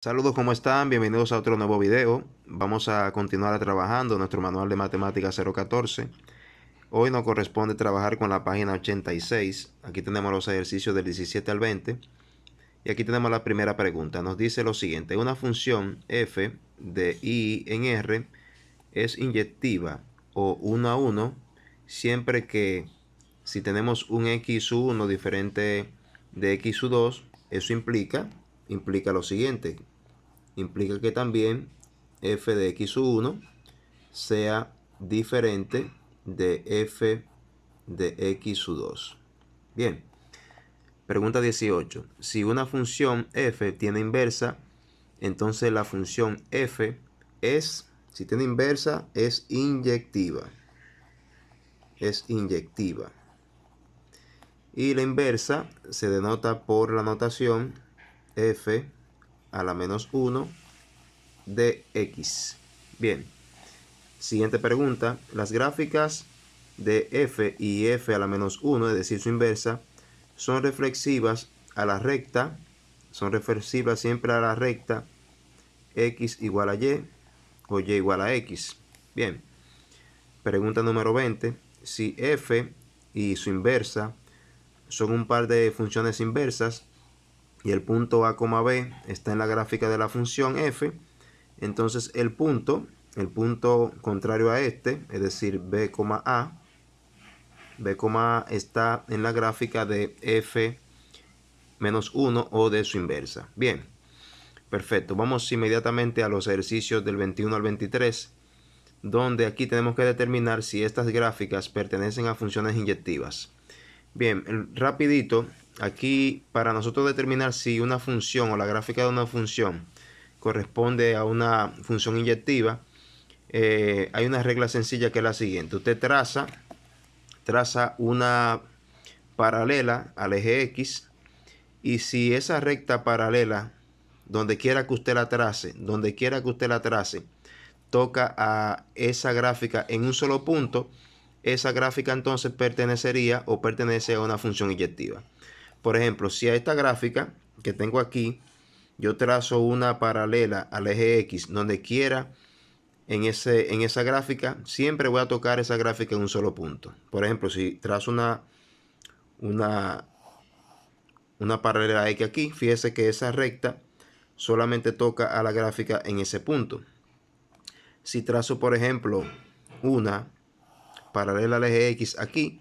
Saludos, ¿cómo están? Bienvenidos a otro nuevo video. Vamos a continuar trabajando nuestro manual de matemáticas 014. Hoy nos corresponde trabajar con la página 86. Aquí tenemos los ejercicios del 17 al 20. Y aquí tenemos la primera pregunta. Nos dice lo siguiente. Una función f de i en r es inyectiva o 1 a 1 siempre que si tenemos un x1 diferente de x2, eso implica lo siguiente. Implica que también f de x1 sea diferente de f de x2. Bien, pregunta 18. Si una función f tiene inversa, entonces la función f si tiene inversa, es inyectiva. Es inyectiva. Y la inversa se denota por la notación f a la menos 1 de x. Bien, siguiente pregunta. Las gráficas de f y f a la menos 1, es decir, su inversa, son reflexivas a la recta, son reflexivas siempre a la recta x igual a y o y igual a x. Bien, pregunta número 20. Si f y su inversa son un par de funciones inversas y el punto a, b está en la gráfica de la función f, entonces el punto contrario a este, es decir, b, a está en la gráfica de f menos 1 o de su inversa. Bien, perfecto. Vamos inmediatamente a los ejercicios del 21 al 23, donde aquí tenemos que determinar si estas gráficas pertenecen a funciones inyectivas. Bien, rapidito, aquí para nosotros determinar si una función o la gráfica de una función corresponde a una función inyectiva, hay una regla sencilla que es la siguiente. Usted traza una paralela al eje X, y si esa recta paralela, donde quiera que usted la trace, toca a esa gráfica en un solo punto, esa gráfica entonces pertenecería o pertenece a una función inyectiva. Por ejemplo, si a esta gráfica que tengo aquí, yo trazo una paralela al eje X, donde quiera en esa gráfica, siempre voy a tocar esa gráfica en un solo punto. Por ejemplo, si trazo una paralela X aquí, fíjese que esa recta solamente toca a la gráfica en ese punto. Si trazo, por ejemplo, una paralela al eje X aquí,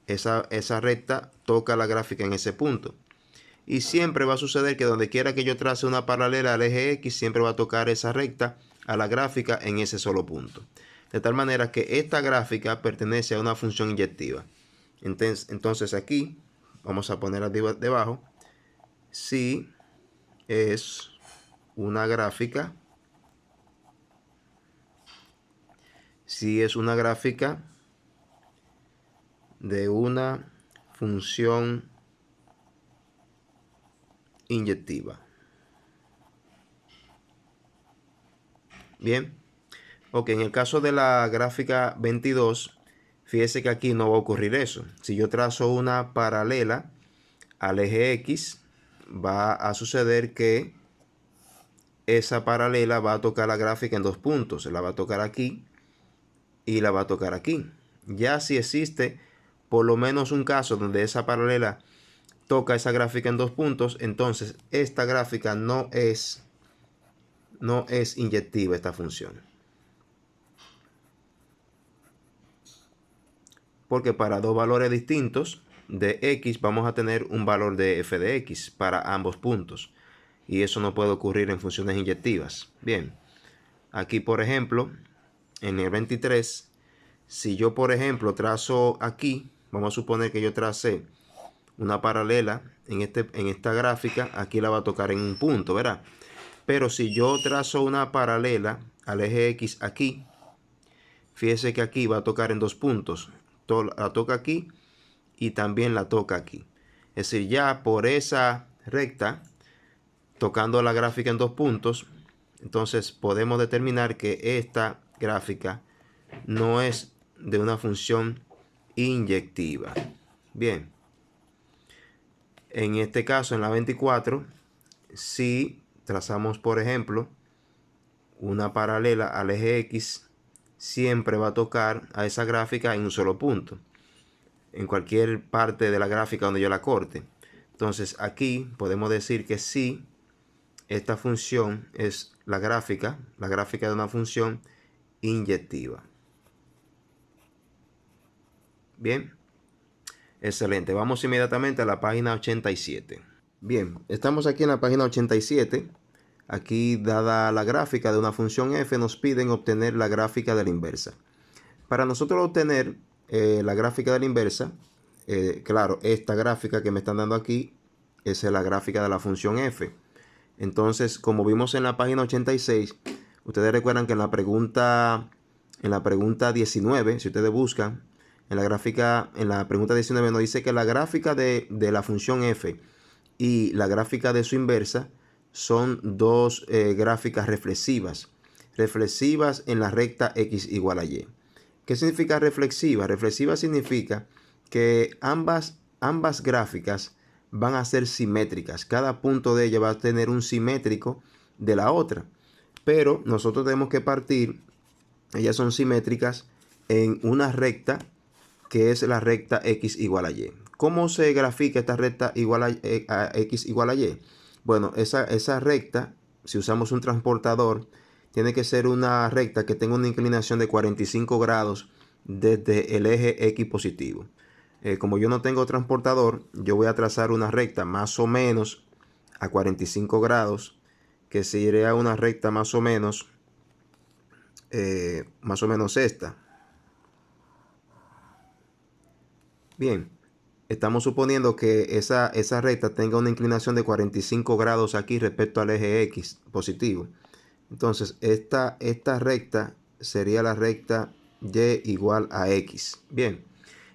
esa recta toca la gráfica en ese punto. Y siempre va a suceder que donde quiera que yo trace una paralela al eje X, siempre va a tocar esa recta a la gráfica en ese solo punto. De tal manera que esta gráfica pertenece a una función inyectiva. Entonces aquí, vamos a poner debajo, si es una gráfica, de una función inyectiva. Bien, ok, en el caso de la gráfica 22, fíjese que aquí no va a ocurrir eso. Si yo trazo una paralela al eje X, va a suceder que esa paralela va a tocar la gráfica en dos puntos. La va a tocar aquí y la va a tocar aquí. Ya si existe por lo menos un caso donde esa paralela toca esa gráfica en dos puntos, entonces esta gráfica no es inyectiva, esta función. Porque para dos valores distintos de x vamos a tener un valor de f de x para ambos puntos. Y eso no puede ocurrir en funciones inyectivas. Bien, aquí por ejemplo, en el 23, si yo por ejemplo trazo aquí, vamos a suponer que yo tracé una paralela en esta gráfica, aquí la va a tocar en un punto, ¿verdad? Pero si yo trazo una paralela al eje X aquí, fíjese que aquí va a tocar en dos puntos. La toca aquí y también la toca aquí. Es decir, ya por esa recta, tocando la gráfica en dos puntos, entonces podemos determinar que esta gráfica no es de una función inyectiva. Bien. En este caso, en la 24, si trazamos, por ejemplo, una paralela al eje X, siempre va a tocar a esa gráfica en un solo punto, en cualquier parte de la gráfica donde yo la corte. Entonces aquí podemos decir que sí, esta función es la gráfica de una función inyectiva. Bien, excelente. Vamos inmediatamente a la página 87. Bien, estamos aquí en la página 87. Aquí, dada la gráfica de una función f, nos piden obtener la gráfica de la inversa. Para nosotros obtener la gráfica de la inversa, claro, esta gráfica que me están dando aquí es la gráfica de la función f. Entonces, como vimos en la página 86, ustedes recuerdan que en la pregunta 19, si ustedes buscan, en la pregunta 19 nos dice que la gráfica de la función f y la gráfica de su inversa son dos gráficas reflexivas en la recta x igual a y. ¿Qué significa reflexiva? Reflexiva significa que ambas gráficas van a ser simétricas. Cada punto de ella va a tener un simétrico de la otra. Pero nosotros tenemos que partir, ellas son simétricas en una recta que es la recta x igual a y. ¿Cómo se grafica esta recta igual a x igual a y? Bueno, esa recta, si usamos un transportador, tiene que ser una recta que tenga una inclinación de 45 grados desde el eje x positivo. Como yo no tengo transportador, yo voy a trazar una recta más o menos a 45 grados, que sería una recta más o menos esta. Bien, estamos suponiendo que esa recta tenga una inclinación de 45 grados aquí respecto al eje x positivo. Entonces, esta recta sería la recta y igual a x. Bien,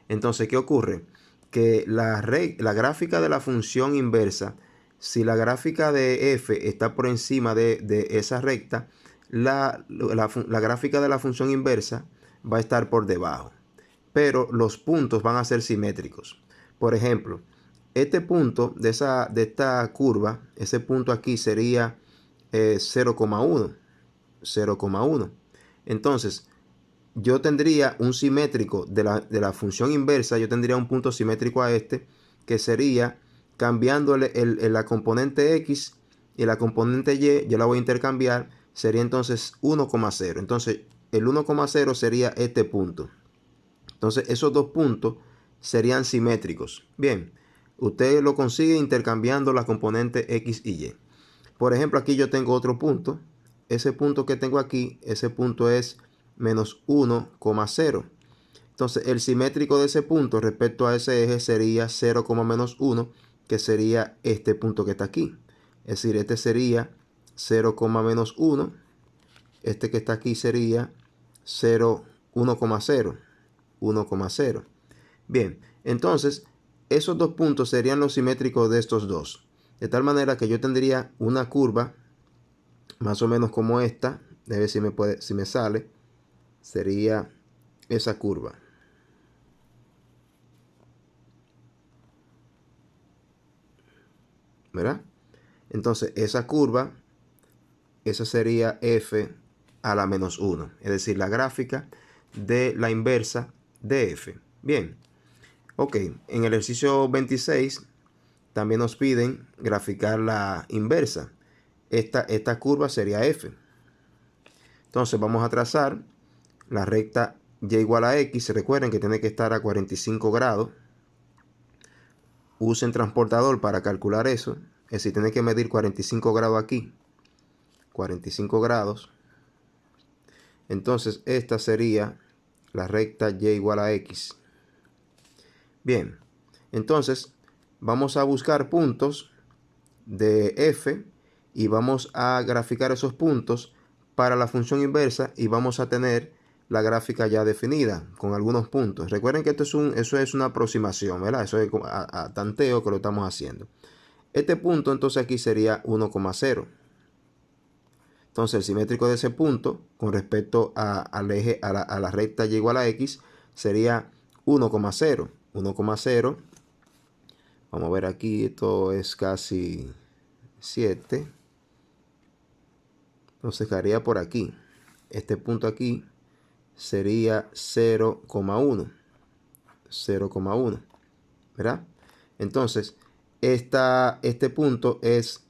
entonces, ¿qué ocurre? Que la gráfica de la función inversa, si la gráfica de f está por encima de esa recta, la gráfica de la función inversa va a estar por debajo. Pero los puntos van a ser simétricos. Por ejemplo, este punto de esta curva, ese punto aquí sería 0,1. 0,1. Entonces, yo tendría un simétrico de la función inversa, yo tendría un punto simétrico a este, que sería cambiándole la componente x y la componente y, yo la voy a intercambiar, sería entonces 1,0. Entonces, el 1,0 sería este punto. Entonces, esos dos puntos serían simétricos. Bien, usted lo consigue intercambiando las componentes x y y. Por ejemplo, aquí yo tengo otro punto. Ese punto que tengo aquí, ese punto es menos 1,0. Entonces, el simétrico de ese punto respecto a ese eje sería 0, menos 1, que sería este punto que está aquí. Es decir, este sería 0, menos 1. Este que está aquí sería 0, 1,0. 1,0. Bien, entonces, esos dos puntos serían los simétricos de estos dos. De tal manera que yo tendría una curva más o menos como esta. A ver si me sale. Sería esa curva. ¿Verdad? Entonces, esa curva, esa sería f a la menos 1. Es decir, la gráfica de la inversa de f. Bien. Ok, en el ejercicio 26 también nos piden graficar la inversa. Esta curva sería f. Entonces vamos a trazar la recta y igual a x. Recuerden que tiene que estar a 45 grados. Usen transportador para calcular eso. Es decir, tiene que medir 45 grados aquí. 45 grados. Entonces esta sería la recta y igual a x. Bien, entonces vamos a buscar puntos de f y vamos a graficar esos puntos para la función inversa y vamos a tener la gráfica ya definida con algunos puntos. Recuerden que eso es una aproximación, ¿verdad? Eso es a tanteo que lo estamos haciendo. Este punto entonces aquí sería 1,0. Entonces el simétrico de ese punto con respecto al eje, a la recta y igual a x sería 1,0. 1,0. Vamos a ver aquí, esto es casi 7. Entonces quedaría por aquí. Este punto aquí sería 0,1. 0,1. ¿Verdad? Entonces, este punto es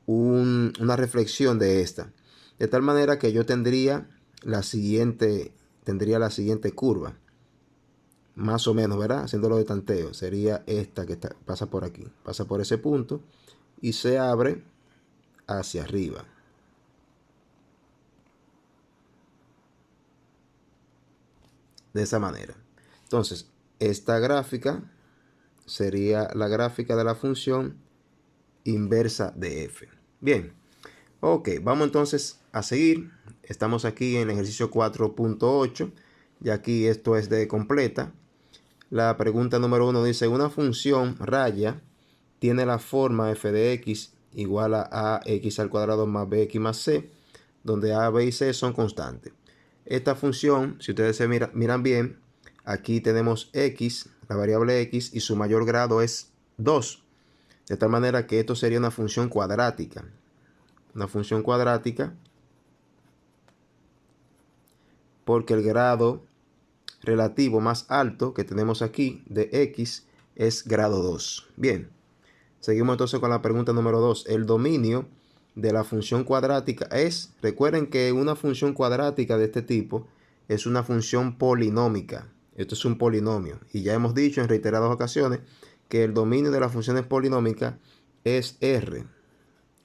una reflexión de esta. De tal manera que yo tendría la siguiente curva. Más o menos, ¿verdad? Haciéndolo de tanteo. Sería esta que pasa por aquí. Pasa por ese punto y se abre hacia arriba. De esa manera. Entonces, esta gráfica sería la gráfica de la función inversa de f. Bien. Ok, vamos entonces a seguir. Estamos aquí en el ejercicio 4.8. Y aquí esto es de completa. La pregunta número 1 dice: una función raya tiene la forma f de x igual a ax al cuadrado más bx más c, donde a, b y c son constantes. Esta función, si ustedes se miran bien, aquí tenemos x, la variable x, y su mayor grado es 2. De tal manera que esto sería una función cuadrática. Una función cuadrática porque el grado relativo más alto que tenemos aquí de x es grado 2. Bien, seguimos entonces con la pregunta número 2. El dominio de la función cuadrática es, recuerden que una función cuadrática de este tipo es una función polinómica. Esto es un polinomio y ya hemos dicho en reiteradas ocasiones que el dominio de las funciones polinómicas es R,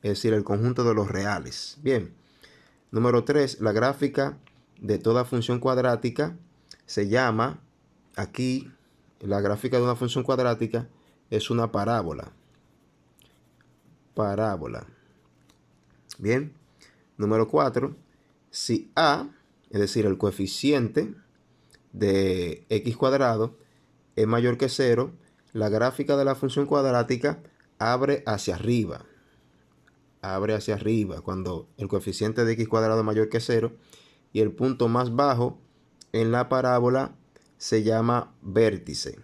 es decir, el conjunto de los reales. Bien, número 3, la gráfica de toda función cuadrática se llama, aquí la gráfica de una función cuadrática es una parábola. Parábola. Bien, número 4, si a, es decir, el coeficiente de x cuadrado es mayor que 0, la gráfica de la función cuadrática abre hacia arriba. Abre hacia arriba cuando el coeficiente de x cuadrado es mayor que 0 y el punto más bajo en la parábola se llama vértice.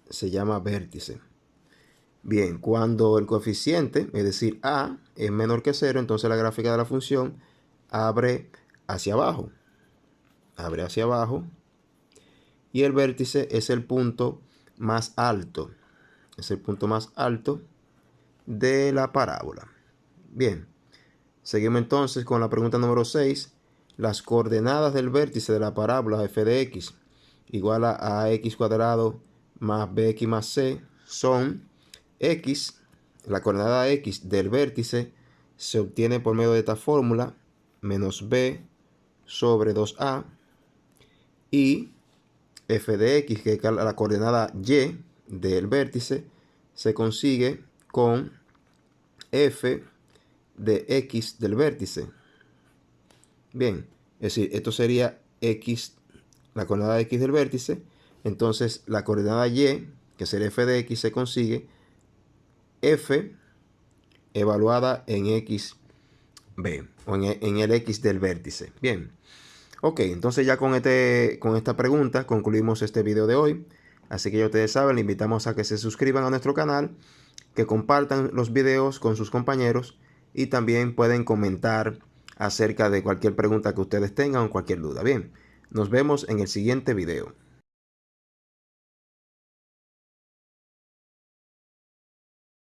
Se llama vértice. Bien, cuando el coeficiente, es decir, a, es menor que 0, entonces la gráfica de la función abre hacia abajo. Abre hacia abajo. Y el vértice es el punto más alto. Es el punto más alto de la parábola. Bien, seguimos entonces con la pregunta número 6. Las coordenadas del vértice de la parábola f de x igual a ax cuadrado más bx más c son x. La coordenada x del vértice se obtiene por medio de esta fórmula, menos b sobre 2a, y f de x, que es la coordenada y del vértice, se consigue con f de x del vértice. Bien, es decir, esto sería x, la coordenada x del vértice. Entonces la coordenada y, que sería f de x, se consigue f evaluada en x b, o en el x del vértice. Bien, ok, entonces ya con esta pregunta concluimos este video de hoy. Así que ya ustedes saben, le invitamos a que se suscriban a nuestro canal, que compartan los videos con sus compañeros y también pueden comentar acerca de cualquier pregunta que ustedes tengan o cualquier duda. Bien, nos vemos en el siguiente video.